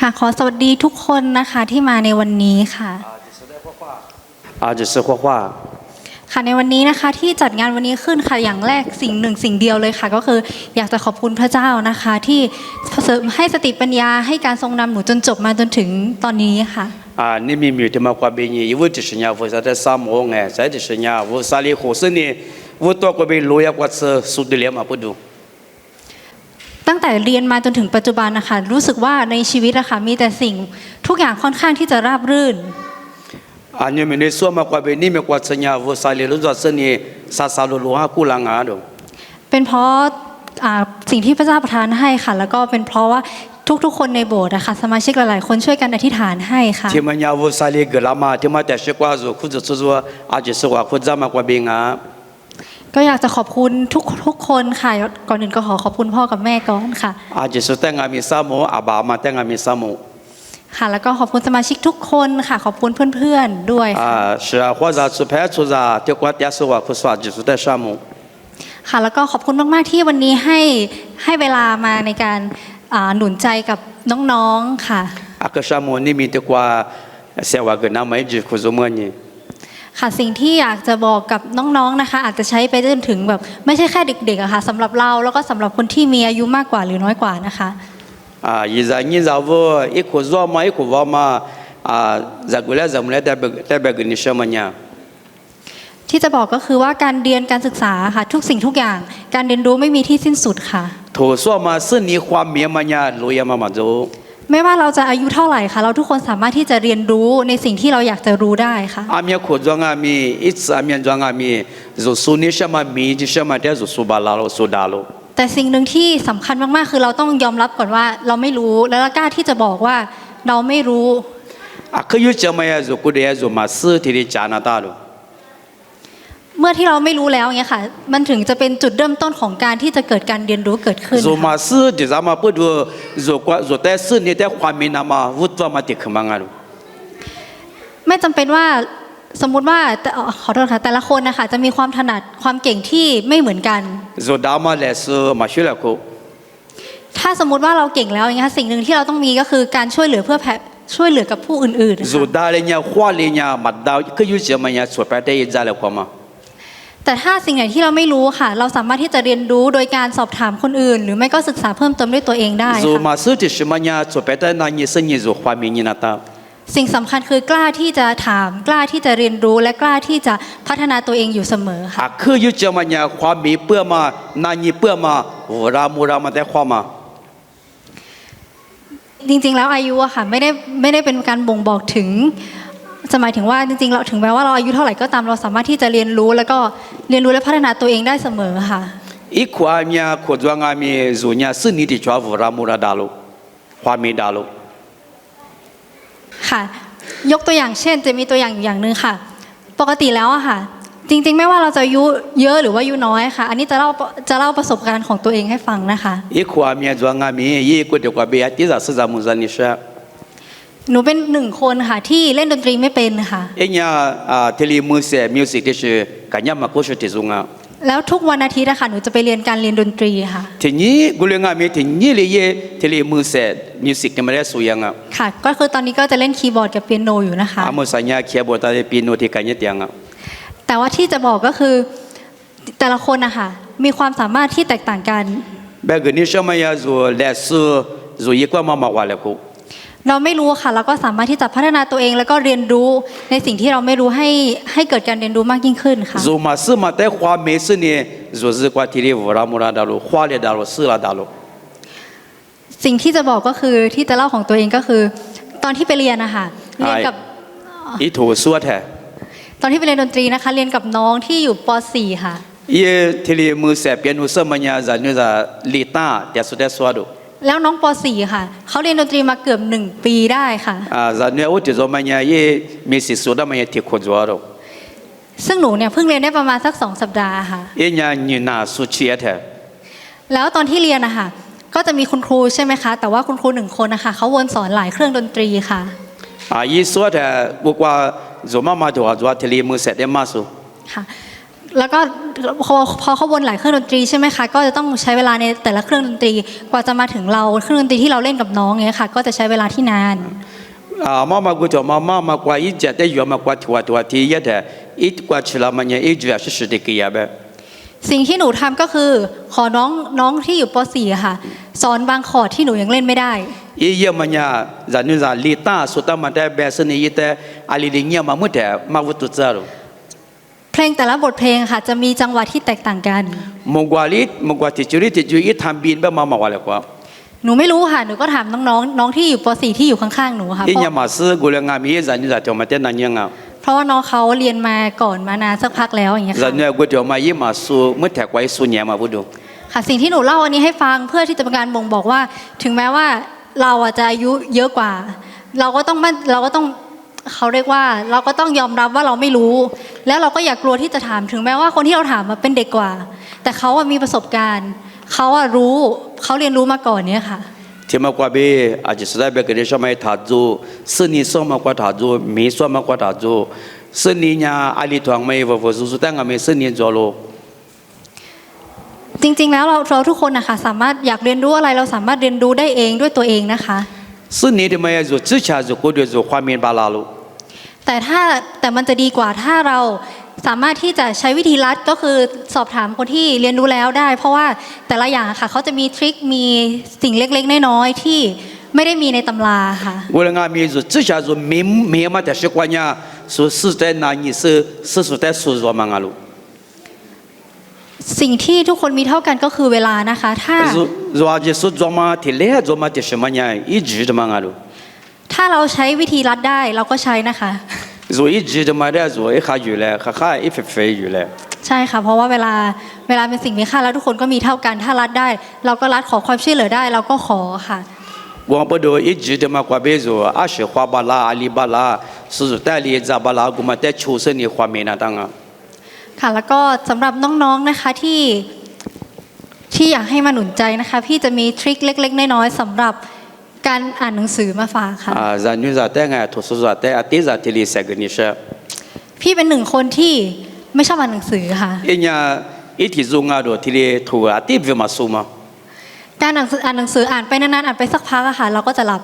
ค่ะขอสวัสดีทุกคนนะคะที่มาในวันนี้ค่ะค่ะในวันนี้นะคะที่จัดงานวันนี้ขึ้นค่ะอย่างแรกสิ่งเดียวเลยค่ะก็คืออยากจะขอบคุณพระเจ้านะคะที่เสริมให้สติปัญญาให้การทรงนำหนูจนจบมาจนถึงตอนนี้ค่ะนี่มีที่มากว่าเบญยี่วุฒิชญาวุฒิแต่สามโมงไงใช่ดิชญาวุฒิสาลีโคสนี่วุฒิตัวก็เป็นลอยกว่าสุดเดียมาพูดดูตั้งแต่เรียนมาจนถึงปัจจุบันนะคะรู้สึกว่าในชีวิตนะคะมีแต่สิ่งทุกอย่างค่อนข้างที่จะราบรื่นอันนี้มีในส่วนมากว่าเบญนี่มากว่าสัญญาวุฒิสาลีรู้จักสนี่ซาลูลูฮาคูลังอาดูเป็นเพราะสิ่งที่พระเจ้าประทานให้ค่ะแล้วก็เป็นเพราะว่าทุกคนในโบสถ์นะคะสมาชิกหลายๆคนช่วยกันอธิษฐานให้ค่ะที่มันยาวสาลีกลามาที่มาแต่เชื่อว่าคุณจะสู้อาจจะสู้ว่าคุณจะมากกว่าเบงาก็อยากจะขอบคุณทุกคนค่ะก่อนอื่นก็ขอบคุณพ่อกับแม่ก่อนค่ะอาจจะสู้แต่งามิสามูอาบามาแต่งามิสามูค่ะแล้วก็ขอบคุณสมาชิกทุกคนค่ะขอบคุณเพื่อนๆด้วย是啊或者是陪出在这个家是ว่าคุณสวัสดิ์สุดแต่สามูค่ะแล้วก็ขอบคุณมากๆที่วันนี้ให้เวลามาในการหนุนใจกับน้องๆค่ะก็สามูนี่มีแต่ว่าเสียว่าเกินน้ำไม่จีคุณสมนี่ค่ะสิ่งที่อยากจะบอกกับน้องๆนะคะอาจจะใช้ไปจนถึงแบบไม่ใช่แค่เด็กๆอะค่ะสำหรับเราแล้วก็สำหรับคนที่มีอายุมากกว่าหรือน้อยกว่านะคะยี่สิบยี่สิบว่าอีกคนว่ามาอีกคนว่ามาจากเวลาจากเมื่อแต่แบบนี้ใช่ไหมเนี่ยที่จะบอกก็คือว่าการเรียนการศึกษาค่ะทุกสิ่งทุกอย่างการเรียนรู้ไม่มีที่สิ้นสุดค่ะถูกส่วนมาซึ่งนี้ความเมียมันเนี่ยรู้ยังมาดูไม่ว่าเราจะอายุเท่าไหร่ค่ะเราทุกคนสามารถที่จะเรียนรู้ในสิ่งที่เราอยากจะรู้ได้ค่ะอามีคนจงอามีอิสอามีจงอามีจะสุนิชมามีจิชมาเดียวจะสุบาลาโลสุดาโลแต่สิ่งหนึ่งที่สำคัญมากๆคือเราต้องยอมรับก่อนว่าเราไม่รู้แล้วกล้าที่จะบอกว่าเราไม่รู้คือยุจมาจะกูเดียจะมาซื้อที่จานาตาโลเมื่อที่เราไม่รู้แล้วเนี่ยค่ะมันถึงจะเป็นจุดเริ่มต้นของการที่จะเกิดการเรียนรู้เกิดขึ้นจะมาซื้อที่จะมาพูดว่าจะแต่ซื้อเนี่ยแต่ความมีนามาวุฒิมาติดขึ้นมาไงลูกไม่จำเป็นว่าสมมุติว่าขอโทษค่ะแต่ละคนนะคะจะมีความถนัดความเก่งที่ไม่เหมือนกันจะดามาเลสมาช่วยแล้วกูถ้าสมมุติว่าเราเก่งแล้วอย่างเงี้ยสิ่งหนึ่งที่เราต้องมีก็คือการช่วยเหลือเพื่อช่วยเหลือกับผู้อื่นๆจะดาเลยเนี่ยขวาเลยเนี่ยมาดาวคือยุจะมาเนี่ยช่วยไปได้ยังไงแล้วความแต่ถ้าสิ่งไหนที่เราไม่รู้ค่ะเราสามารถที่จะเรียนรู้โดยการสอบถามคนอื่นหรือไม่ก็ศึกษาเพิ่มเติมด้วยตัวเองได้ค่ะมาซื้อที่ชิมเนี่ยช่วยไปได้นั่นยี่สิบยี่สิบความมีนี่นะตาสิ่งสำคัญคือกล้าที่จะถามกล้าที่จะเรียนรู้และกล้าที่จะพัฒนาตัวเองอยู่เสมอค่ะคือยุจะมาเนี่ยความมีเพื่อมานั่นยี่เพื่อมารามาแต่ความมาจริงๆแล้วอายุอะค่ะไม่ได้เป็นการบ่งบอกถึงหมายถึงว่าจริงๆเราถึงแม้ว่าเราอายุเท่าไหร่ก็ตามเราสามารถที่จะเรียนรู้และพัฒนาตัวเองได้เสมอค่ะอีกความเนี่ยคนจงอามีจุเนี่ยสิ่งนี้ที่ชอบรามูราดาลุความมีดาลุค่ะยกตัวอย่างเช่นจะมีตัวอย่างอย่างนึงค่ะปกติแล้วอะค่ะจริงๆไม่ว่าเราจะอายุเยอะหรือว่าอายุน้อยค่ะอันนี้จะเล่าประสบการณ์ของตัวเองให้ฟังนะคะอีกความเนี่ยจงอามียี่คนเดียวกับเบียร์ที่จะสื่อสารมุสานิชาหนูเป็นหนึ่งคนค่ะที่เล่นดนตรีไม่เป็นค่ะเนี่ยเทเลมิวสิกที่ชื่อกันยามาโคชติซุงาแล้วทุกวันอาทิตย์นะคะหนูจะไปเรียนการเรียนดนตรีค่ะทีนี้กูเรียนงานมีทีนี้เลยเทเลมิวสิกเนี่ยไม่ได้สุยังอ่ะค่ะก็คือตอนนี้ก็จะเล่นคีย์บอร์ดกับเปียโนอยู่นะคะมุสัญญาคีย์บอร์ดแต่เปียโนที่กันยัดยังอ่ะแต่ว่าที่จะบอกก็คือแต่ละคนนะคะมีความสามารถที่แตกต่างกันแบบนี้ใช่ไหมยาจูเลสจูยิ่งกว่ามาว่าเลยกูเราไม่รู้ค่ะเราก็สามารถที่จะพัฒนาตัวเองแล้วก็เรียนรู้ในสิ่งที่เราไม่รู้ให้เกิดการเรียนรู้มากยิ่งขึ้นค่ะจูมาซื้อมาแต่ความเมษเนี่ยจูจะกว่าที่เรียกว่ารามูราดาลุความเลดาลุซื้อลาดาลุสิ่งที่จะบอกก็คือที่จะเล่าของตัวเองก็คือตอนที่ไปเรียนนะคะเรียนกับอีถูสวดแท้ตอนที่ไปเรียนดนตรีนะคะเรียนกับน้องที่อยู่ป .4 ค่ะเทเลมือเสียเปียโนเสมัญญาจะเนี่ยจะลีตาเดี๋ยวสุดแต่สวดแล้วน้องป .4 ค่ะเขาเรียนดนตรีมาเกือบ1 ปีได้ค่ะจะเนี่ยอุติโซมัญญามีสิสุดามัญญาที่คนจวดซึ่งหนูเนี่ยเพิ่งเรียนได้ประมาณสัก2 สัปดาห์ค่ะเนี่ยนี่น่าสุดเชียแท้แล้วตอนที่เรียนนะคะก็จะมีคุณครูใช่ไหมคะแต่ว่าคุณครู1 คนนะคะเขาวนสอนหลายเครื่องดนตรีค่ะยี่สวดแต่บุกว่าจะมาดูว่าเทเลมือเสร็จได้มาสุค่ะ แล้วก็พอเขาวนหลายเครื่องดนตรีใช่ไหมคะก็จะต้องใช้เวลาในแต่ละเครื่องดนตรีกว่าจะมาถึงเราเครื่องดนตรีที่เราเล่นกับน้องเงี้ยค่ะก็จะใช้เวลาที่นาน 妈กูจะมากว่าอีจะได้อยู่มากว่าตัวที่ยัดอีกว่าชิลามันยังอีจะสุดที่กี่แบบ สิ่งที่หนูทำก็คือขอน้องที่อยู่ป .4 ค่ะสอนบางคอร์ดที่หนูยังเล่นไม่ได้ อีเยมันยังจะนึกจะลีตาสุดท้ายมันได้แบบนี้อีแต่อะไรเงี้ยมาหมดแต่มาวุฒิจารุ เพลงแต่ละบทเพลงค่ะจะมีจังหวะที่แตกต่างกัน มงกว่าที่จุดอีทำบินแบบมาว่าเลยกว่า หนูไม่รู้ค่ะหนูก็ถามน้องที่อยู่ป .4 ที่อยู่ข้างๆหนูค่ะ อีเนี่ยมาซื้อกูเลยงามีจะนึกจะจอมาเต้นนั่นยังอ่ะ เพราะว่าน้องเขาเรียนมาก่อนมานานสักพักแล้วอย่างเงี้ย จะ ค่ะ นึกกูจะมายี่มาสู้เมื่อแถกไว้สู้เนี่ยมาพูดดู ค่ะสิ่งที่หนูเล่าวันนี้ให้ฟังเพื่อที่จะเป็นการบ่งบอกว่า ถึงแม้ว่าเราอาจจะอายุเยอะกว่า เราก็ต้องเขาเรียกว่าเราก็ต้องยอมรับว่าเราไม่รู้ แล้วเราก็อย่ากลัวที่จะถามถึงแม้ว่าคนที่เราถามมาเป็นเด็กกว่า แต่เขาอะมีประสบการณ์เขาอะรู้เขาเรียนรู้มาก่อนเนี่ยค่ะ ที่มากกว่าเบอาจจะสุดท้ายเบก็ได้ชอบไม่ถาจูซึ่งนี่ส่งมากกว่าถาจูมีส่งมากกว่าถาจูซึ่งนี่เนี่ยอาลีทวงไม่ว่าสุดท้ายก็ไม่ซึ่งนี่จอโล จริงๆแล้วเราทุกคนนะคะสามารถอยากเรียนรู้อะไรเราสามารถเรียนรู้ได้เองด้วยตัวเองนะคะ ซึ่งนี่ที่ไม่จะจิตใจจะกูด้วยจะความมีบาลาลู แต่มันจะดีกว่าถ้าเราสามารถที่จะใช้วิธีลัดก็คือสอบถามคนที่เรียนรู้แล้วได้ เพราะว่าแต่ละอย่างค่ะเขาจะมีทริคมีสิ่งเล็กๆน้อยๆที่ไม่ได้มีในตำราค่ะ 我们咪就只下就明嘛的习惯呀，说是在哪里是在说什么啊路？ สิ่งที่ทุกคนมีเท่ากันก็คือเวลานะคะถ้า 说就是做嘛的来做嘛的什么呀？一直的嘛啊路， ถ้าเราใช้วิธีลัดได้เราก็ใช้นะคะ 说一直的嘛的说一下อยู่แล้วค่ะ一飞飞อยู่แล้ว ใช่ค่ะเพราะว่าเวลาเป็นสิ่งมีค่าแล้วทุกคนก็มีเท่ากันถ้าลัดได้ เราก็ลัดขอความช่วยเหลือได้เราก็ขอค่ะ 我不都一直的嘛过别说阿是花巴拉阿里巴拉，是代理扎巴拉，我们在出生的画面那当啊。 ค่ะแล้วก็สำหรับน้องๆนะคะที่อยากให้มาหนุนใจนะคะพี่จะมีทริคเล็กๆน้อยๆสำหรับการอ่านหนังสือมาฝากค่ะ 啊，咱女在带俺图书在带啊，对在这里三个你说， พี่เป็นหนึ่งคนที่ไม่ชอบอ่านหนังสือค่ะ 人家一提中啊，都这里图啊，对不嘛书嘛。 การอ่านหนังสืออ่านไปนานๆอ่านไปสักพักอะค่ะเราก็จะหลับ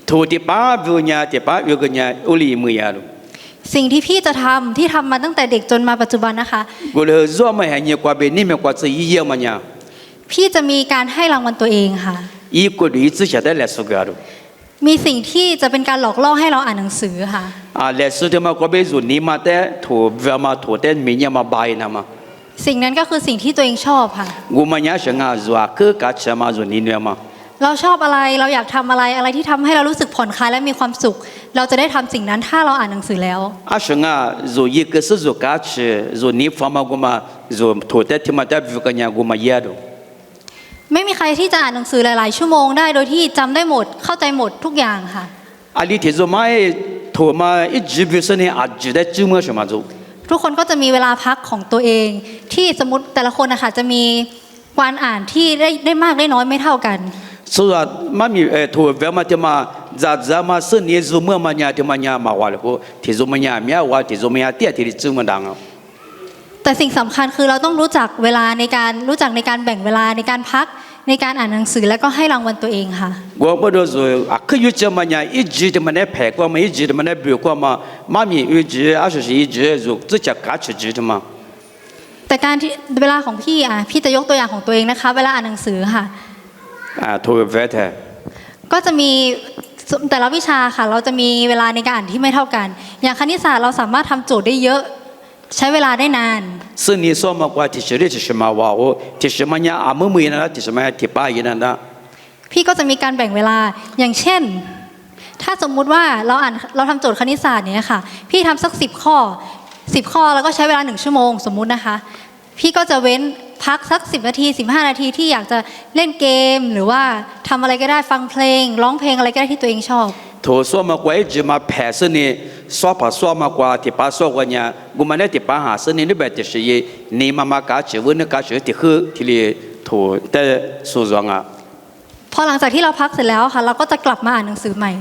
图的八วิญญาที่ป้าวิญญาอุลีมือยาลู สิ่งที่พี่จะทำที่ทำมาตั้งแต่เด็กจนมาปัจจุบันนะคะ กูเลยรู้ว่าไม่เห็นเนี่ยกว่าเป็นนี่ไม่กว่าจะยี่ยมมันเนี่ย พี่จะมีการให้รางวัลตัวเองค่ะ อีกคนอีกจะจะได้เลสกาลู มีสิ่งที่จะเป็นการหลอกล่อให้เราอ่านหนังสือค่ะ เลสที่มากว่าเป็นส่วนนี้มาแต่ถูกเวมาถูกแต่มีเนี่ยมาบายนะมา สิ่งนั้นก็คือสิ่งที่ตัวเองชอบค่ะ กูมันเนี่ยฉันอาจะคือการเชื่อมาส่วนนี้เนี่ยมา เราชอบอะไรเราอยากทำอะไรที่ทำให้เรารู้สึกผ่อนคลายและมีความสุข เราจะได้ทำสิ่งนั้นถ้าเราอ่านหนังสือแล้ว ฉันอาจะอีกสิ่งจะการเชื่อส่วนนี้ฟังมากูมาจะถูกแต่ที่มาแต่วิญญาณกูมาเยอะดู ไม่มีใครที่จะอ่านหนังสือหลายๆชั่วโมงได้โดยที่จำได้หมดเข้าใจหมดทุกอย่างค่ะ อันนี้ที่จะมาถูกมาอีกจีบสิ่งนี้อาจจะได้จื้อมาใช่ไหมจ๊ะ ทุกคนก็จะมีเวลาพักของตัวเอง ที่สมมติแต่ละคนนะคะจะมีการอ่านที่ได้มากได้น้อยไม่เท่ากัน 所以妈咪图为嘛的嘛，咱嘛是你做么嘛呀的嘛呀嘛话了不？提做么呀咩话，提做么呀爹提的做么当啊？ แต่สิ่งสำคัญคือเราต้องรู้จักเวลาในการแบ่งเวลาในการพักในการอ่านหนังสือแล้วก็ให้รางวัลตัวเองค่ะ 我不都是啊，可有这么呀，一直的么那排过嘛，一直的么那表过嘛，妈咪一直是一直就直接嘎出去的嘛。 แต่การที่เวลาของพี่พี่จะยกตัวอย่างของตัวเองนะคะ เวลาอ่านหนังสือค่ะ 图为他， ก็จะมีแต่ละวิชาค่ะ เราจะมีเวลาในการอ่านที่ไม่เท่ากัน อย่างคณิตศาสตร์เราสามารถทำโจทย์ได้เยอะใช้เวลาได้นาน 是你说嘛话，提是的提是嘛话哦，提是嘛呀阿么么呀那，提是嘛提巴呀那。 พี่ก็จะมีการแบ่งเวลาอย่างเช่น ถ้าสมมุติว่าเราทำโจทย์คณิตศาสตร์เนี้ยค่ะ พี่ทำสัก10 ข้อแล้วก็ใช้เวลา1 ชั่วโมงสมมุตินะคะ พี่ก็จะเว้นพักสัก10 นาที15 นาทีที่อยากจะเล่นเกมหรือว่าทำอะไรก็ได้ฟังเพลงร้องเพลงอะไรก็ได้ที่ตัวเองชอบ 图说嘛话一直嘛排是你说嘛话提巴说话呢，我们那提巴哈是你那边的是ye，你妈妈嘎起，我那嘎起提喝提里图的说上啊。 พอหลังจากที่เราพักเสร็จแล้วค่ะ เราก็จะกลับมาอ่านหนังสือใหม่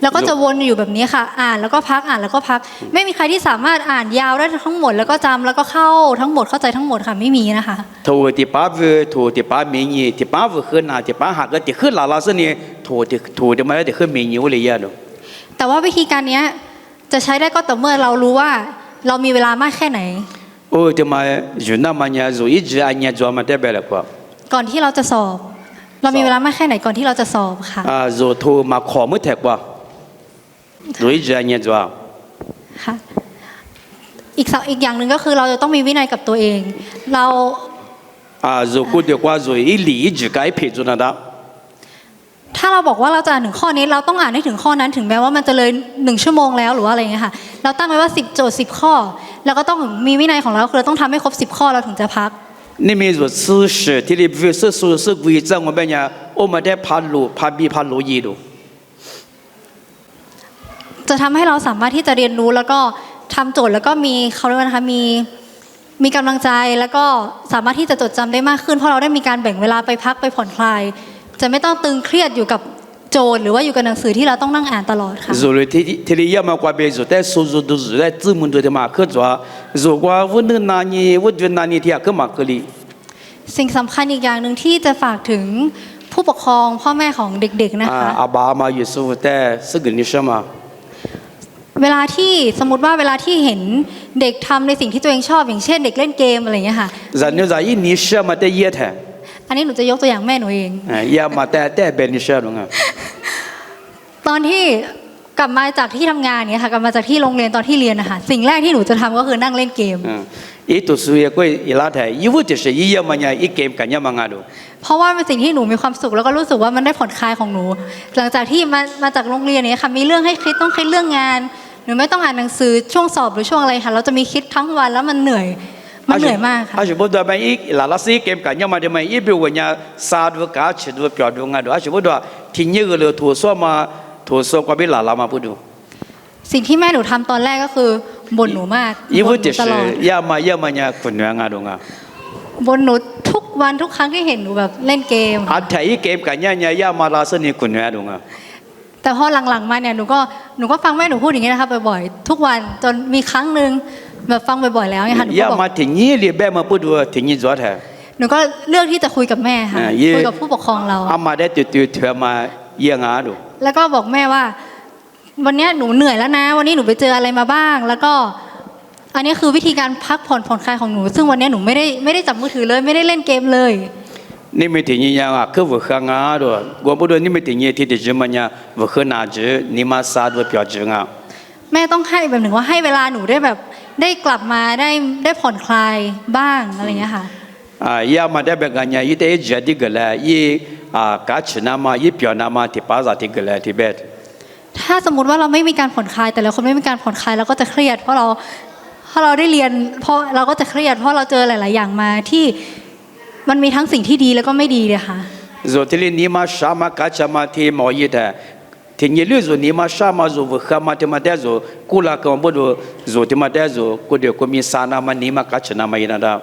แล้วก็จะวนอยู่แบบนี้ค่ะอ่านแล้วก็พักอ่านแล้วก็พักไม่มีใครที่สามารถอ่านยาวได้ทั้งหมดแล้วก็จำแล้วก็เข้าทั้งหมดเข้าใจทั้งหมดค่ะไม่มีนะคะ ถูที่ป้าเวถูที่ป้ามีนี่ที่ป้าเวขึ้นนะที่ป้าหักก็ที่ขึ้นหลาลาสนี่ถูที่มาได้ที่ขึ้นมีนิ้วเลยอ่ะดู แต่ว่าวิธีการเนี้ยจะใช้ได้ก็ต่อเมื่อเรารู้ว่าเรามีเวลามากแค่ไหน โอ้ที่มาอยู่นั่นมันเนี่ยอยู่อีจีอันเนี่ยจอมาได้แบบกว่า ก่อนที่เราจะสอบ เรามีเวลามากแค่ไหนก่อนที่เราจะสอบค่ะ อยู่ถูมาขอมือแทกว่าอยู่อีจีอันเนี่ยจอ ค่ะอีกอย่างหนึ่งก็คือเราจะต้องมีวินัยกับตัวเอง เรา อยู่กูเดียวกว่าอยู่อีหลีอีจีก็ไอ้ผิดจุดนั้นละ ถ้าเราบอกว่าเราจะอ่านถึงข้อนี้เราต้องอ่านให้ถึงข้อนั้นถึงแม้ว่ามันจะเลย1 ชั่วโมงแล้วหรือว่าอะไรเงี้ยค่ะเราตั้งไว้ว่า10 โจทย์10 ข้อ แล้วก็ต้องมีวินัยของเราคือเราต้องทำให้ครบ10 ข้อเราถึงจะพัก นี่มีอยู่事实ที่你不是规则我们讲我们在爬路一路 จะทำให้เราสามารถที่จะเรียนรู้แล้วก็ทำโจทย์แล้วก็มีเขาเรียกว่านะคะมีกำลังใจแล้วก็สามารถที่จะจดจำได้มากขึ้นเพราะเราได้มีการแบ่งเวลาไปพักไปผ่อนคลาย จะไม่ต้องตึงเครียดอยู่กับโจทย์หรือว่าอยู่กับหนังสือที่เราต้องนั่งอ่านตลอดค่ะ 如果ที่你要么怪别人在书都是在字母都的嘛课做如果我那哪里我觉得哪里ที่ก็มา可以 สิ่งสำคัญอีกอย่างหนึ่งที่จะฝากถึงผู้ปกครองพ่อแม่ของเด็กๆนะคะ อาบามาอยู่สู้แต่是个女生嘛 เวลาที่สมมติว่าเวลาที่เห็นเด็กทำในสิ่งที่ตัวเองชอบอย่างเช่นเด็กเล่นเกมอะไรอย่างเงี้ยค่ะ 然后在一女生嘛在夜谈 อันนี้หนูจะยกตัวอย่างแม่หนูเอง 夜嘛แต่เป็น女生ลงอ่ะ ตอนที่กลับมาจากที่ทำงานเนี่ยค่ะกลับมาจากที่โรงเรียนตอนที่เรียนนะคะสิ่งแรกที่หนูจะทำก็คือนั่งเล่นเกม อีตัวสุยก็อีลาไทยอีวุฒิเสียอีเยมันยังอีเกมกันยังมังอ่ะดู เพราะว่าเป็นสิ่งที่หนูมีความสุขแล้วก็รู้สึกว่ามันได้ผ่อนคลายของหนู หลังจากที่มาจากโรงเรียนเนี่ยค่ะมีเรื่องให้คิดต้องคิดเรื่องงานหนูไม่ต้องอ่านหนังสือช่วงสอบหรือช่วงอะไรค่ะเราจะมีคิดทั้งวันแล้วมันเหนื่อยมากค่ะ อาจจะบอกว่าไม่อีลาลาซีเกมกันยังมาได้ไหมอีเบลวันยังซาดูกาชิดูเปียดูงานดูอาจจะบอกว่าที่นี่ก็เลยถูกซ้อมมาถูกซ้อมก็ไม่ลาลามาพูดดู สิ่งที่แม่หนูทำตอนแรกก็คือบ่นหนูมาก อีวุ บ่นห ฒิ นู เสี ตลอด ยมันยังคนเนื้องานดูงา บ่นหนูทุกวันทุกครั้งที่เห็นหนูแบบเล่นเกม อันไทยเกมกันยังมาลาสนี่คนเนื้อดูงา แต่พอหลังๆมาเนี่ยหนูก็ฟังแม่หนูพูดอย่างนี้นะคะบ่อยๆทุกวันจนมีครั้งหนึ่งแบบฟังบ่อยๆแล้วไงค่ะหนูก็ ยัง บอก มาถึงนี่เรียบแบบมาพูดดูถึงนี่จอดแท้ หนูก็เลือกที่จะคุยกับแม่ค่ะคุยกับผู้ปกครองเรา อามาได้ตื่นเถอะมาเยี่ยงาดู แล้วก็บอกแม่ว่า วันเนี้ยหนูเหนื่อยแล้วนะ วันนี้หนูไปเจออะไรมาบ้าง แล้วก็ อันนี้คือวิธีการพักผ่อนคลายของหนู ซึ่งวันเนี้ยหนูไม่ได้จับมือถือเลยไม่ได้เล่นเกมเลย นี่ไม่ถึงยังอ่ะคือว่าข้างาดูกว่าพูดนี่ไม่ถึงยี่ที่จะมันยังว่าข้างหน้าจืนี่มาซาดูเปียจืงา แม่ต้องให้แบบหนึ่งว่าให้เวลาหนูได้แบบได้กลับมาได้ผ่อนคลายบ้างอะไรเงี้ยค่ะ ยามาได้แบบกันยี่แต่จะดีกันแล้วยี่กาชนามายี่เปียนามาที่ป้าจะดีกันแล้วที่เบ็ด ถ้าสมมติว่าเราไม่มีการผ่อนคลายแต่ละคนไม่มีการผ่อนคลายเราก็จะเครียดเพราะเราได้เรียนเพราะเราก็จะเครียดเพราะเราเจอหลาย ๆ อย่างมาที่มันมีทั้งสิ่งที่ดีแล้วก็ไม่ดีเลยค่ะ ส่วนที่นี่มาชามากาชมาที่มอยี่แต่ที่นี่รู้ส่วนนี้มาชามาส่วนข้ามาที่มาได้ส่วนกุลาก็บอกดูส่วนที่มาได้ส่วนกูเดียวกูมีสานามานี่มากาชนามาอีนั่นดา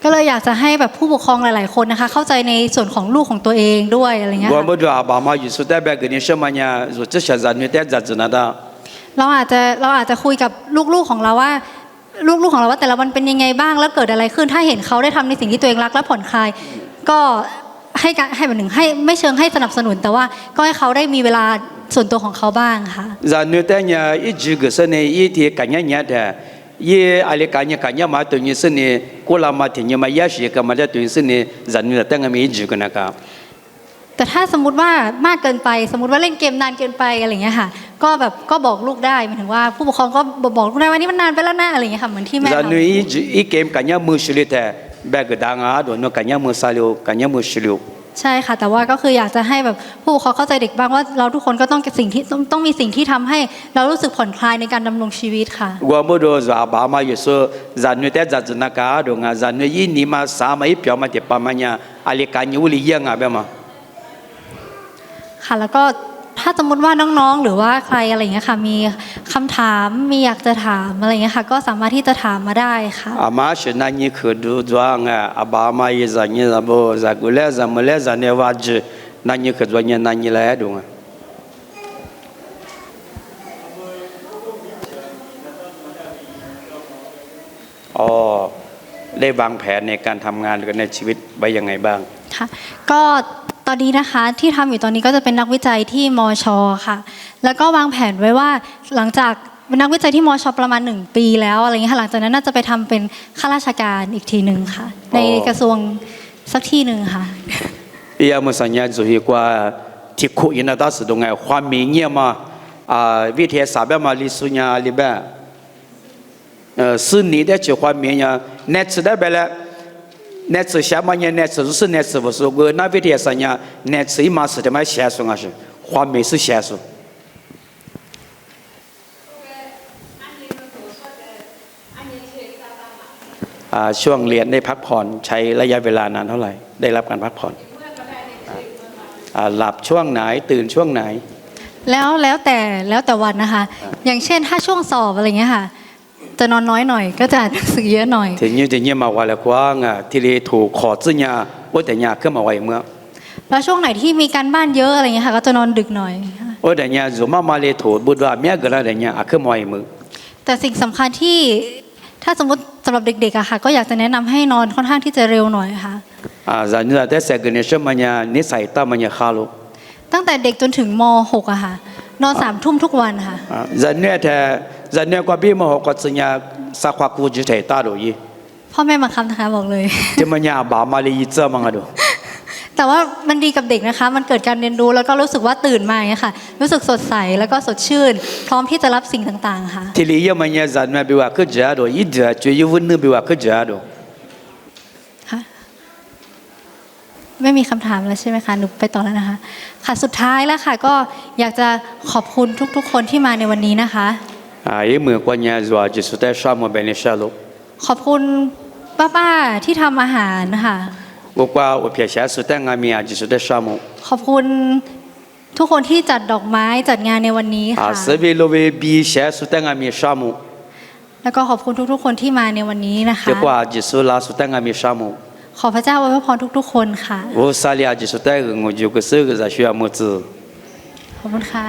ก็เลยอยากจะให้แบบผู้ปกครองหลาย ๆ คนนะคะเข้าใจในส่วนของลูกของตัวเองด้วยอะไรเงี้ย กู ค่ะ บอกดูอาบามาอยู่สุดแต่แบบนี้ชมาเนี่ยส่วนจะเชื่อใจนี่แต่จัดจนาดา เราอาจจะคุยกับลูก ๆ ของเราว่าลูก ๆ ของเราว่าแต่ละวันเป็นยังไงบ้างแล้วเกิดอะไรขึ้นถ้าเห็นเขาได้ทำในสิ่งที่ตัวเองรักและผ่อนคลายก็ให้แบบหนึ่งให้ไม่เชิงให้สนับสนุนแต่ว่าก็ให้เขาได้มีเวลาส่วนตัวของเขาบ้างค่ะ จานนี่แต่เนี่ยอีจีก็สเนี่ยอีที่กันเนี่ยแต่ยี่อะไรกันเนี่ยมาตัวนี้สเนี่ยกุลามาที่เนี่ยมายาชีก็มาได้ตัวนี้สเนี่ยจานนี่แต่เนี่ยมีอีจีกันนะครับ แต่ถ้าสมมติว่ามากเกินไปสมมติว่าเล่นเกมนานเกินไปอะไรเงี้ยค่ะก็บอกลูกได้หมายถึงว่าผู้ปกครองก็บอกลูกได้ว่านี่มันนานไปแล้วนะอะไรเงี้ยค่ะเหมือนที่แม่ จาน ทำ นี่อีเกมกันเนี่ยมือชิลิแต่แบบดังอ่ะโดนกันเนี่ยมือซาลิวกันเนี่ยมือชิลิว ใช่ค่ะแต่ว่าก็คืออยากจะให้แบบผู้ปกครองเข้าใจเด็กบ้างว่าเราทุกคนก็ต้องต้องมีสิ่งที่ทำให้เรารู้สึกผ่อนคลายในการดำรงชีวิตค่ะ กูบอกดูว่าอาบามาอยู่สุจานนี่แต่จัดจนักการดูงานจานนี่ยี่นี่มาสามอีเปียมาที่ปามันเนี่ยอะไรกันเนี่ยวุลียังอ่ะแบบมา ค่ะแล้วก็ถ้าสมมติว่าน้องๆหรือว่าใครอะไรอย่างเงี้ยค่ะมีคำถามมีอยากจะถามอะไรอย่างเงี้ยค่ะก็สามารถที่จะถามมาได้ค่ะ อามาชนะนี่คือดูดวงอ่ะอาบามายี่จันนี่จะบอกจะกุเลจะมเลจะเนี่ยว่าจีนั่นนี่คือดวงเนี่ยนั่นนี่แหละดูง อ๋อได้วางแผนในการทำงานกันในชีวิตไว้ยังไงบ้างค่ะก็ตอนนี้นะคะที่ทำอยู่ตอนนี้ก็จะเป็นนักวิจัยที่มชค่ะแล้วก็วางแผนไว้ว่าหลังจากเป็นนักวิจัยที่มชประมาณ1 ปีแล้วอะไรเงี้ยค่ะหลังจากนั้นน่าจะไปทำเป็นข้าราชการอีกทีหนึ่งค่ะในกระทรวงสักที่หนึ่งค่ะ要么三年就是过ที่คุยนะตาสุดตรงไงความมีเงี้ยมาวิทยาศาสตร์มาลิสุญญาลิบะ是你的这方面呀，那次的别了，那次下半年那次就是那次不是我那边的啥呀，那次一马是的嘛线索啊是，画面是线索。ช่วงเรียนได้พักผ่อนใช้ระยะเวลานานเท่าไหร่ได้รับการพักผ่อนหลับช่วงไหนตื่นช่วงไหนแล้วแต่วันนะคะอย่างเช่นถ้าช่วงสอบอะไรเงี้ยค่ะจะนอนน้อยหน่อยก็จะอ่านหนังสือเยอะหน่อยทีนี้มาว่าแล้วกว่าที่เรียถูกขอจึงยาว่าแต่ยาขึ้นมาไว้เมื่อแล้วช่วงไหนที่มีการบ้านเยอะอะไรเงี้ยค่ะก็จะนอนดึกหน่อยว่าแต่ยาจุมาเลยถูกบุตรว่าเมียก็แล้วแต่ยาขึ้นมาไว้เมื่อแต่สิ่งสำคัญที่ถ้าสมมติสำหรับเด็กๆอะค่ะก็อยากจะแนะนำให้นอนค่อนข้างที่จะเร็วหน่อยค่ะจะนี่แต่เสกเนี่ยช่วงมันยานิสัยตามันยาขาลุตั้งแต่เด็กจนถึงม.6อะค่ะนอน3 ทุ่มทุกวันค่ะจะเนี่ยก็พี่ม.6ก็จะยาสักความกูจะใช้ตาดูยี่พ่อแม่บังคับนะคะบอกเลยจะมันยาบามาเลยยิ่งเจอมังอะดูแต่ว่ามันดีกับเด็กนะคะมันเกิดการเรียนรู้แล้วก็รู้สึกว่าตื่นมาอย่างเงี้ยค่ะรู้สึกสดใสแล้วก็สดชื่นพร้อมที่จะรับสิ่งต่างๆค่ะทีนี้มันยาจะเนี่ยบิว่าคือจะดูยิ่งจะช่วยวุ่นนึกบิว่าคือจะดูไม่มีคำถามแล้วใช่ไหมคะหนูไปต่อแล้วนะคะค่ะสุดท้ายแล้วค่ะก็อยากจะขอบคุณทุกๆคนที่มาในวันนี้นะคะเหมือนกันยาจะจะสุดท้ายชอบมาเป็นชาลุขอบคุณป้าที่ทำอาหารนะคะว่าเพียรชาสุดท้ายงานมีอาจจะสุดท้ายชอบขอบคุณทุกคนที่จัดดอกไม้จัดงานในวันนี้ค่ะเซเวโลเวบีชาสุดท้ายงานมีชอบแล้วก็ขอบคุณทุกๆคนที่มาในวันนี้นะคะจะว่าจะสุดลาสุดท้ายงานมีชอบขอพระเจ้าอวยพรทุกๆคนค่ะ我萨利亚就是带个我就个是个在需要么子ขอบคุณค่ะ